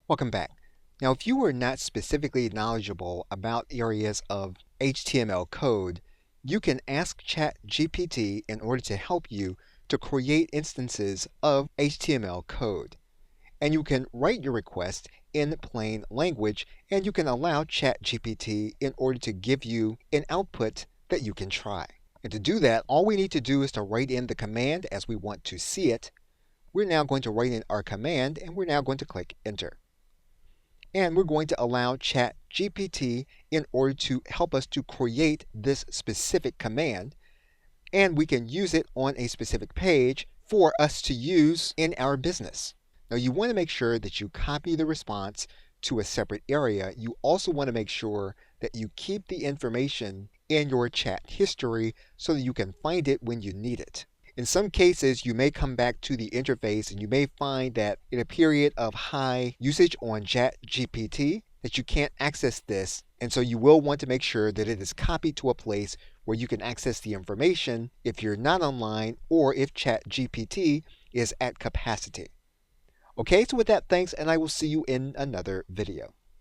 Welcome back. Now, if you are not specifically knowledgeable about areas of HTML code, you can ask ChatGPT in order to help you to create instances of HTML code. And you can write your request in plain language, and you can allow ChatGPT in order to give you an output that you can try. And to do that, all we need to do is to write in the command as we want to see it. We're now going to write in our command, and we're now going to click Enter. And we're going to allow ChatGPT in order to help us to create this specific command, and we can use it on a specific page for us to use in our business. Now, you want to make sure that you copy the response to a separate area. You also want to make sure that you keep the information in your chat history so that you can find it when you need it. In some cases, you may come back to the interface and you may find that in a period of high usage on ChatGPT that you can't access this, and so you will want to make sure that it is copied to a place where you can access the information if you're not online or if ChatGPT is at capacity. Okay, so with that, thanks, and I will see you in another video.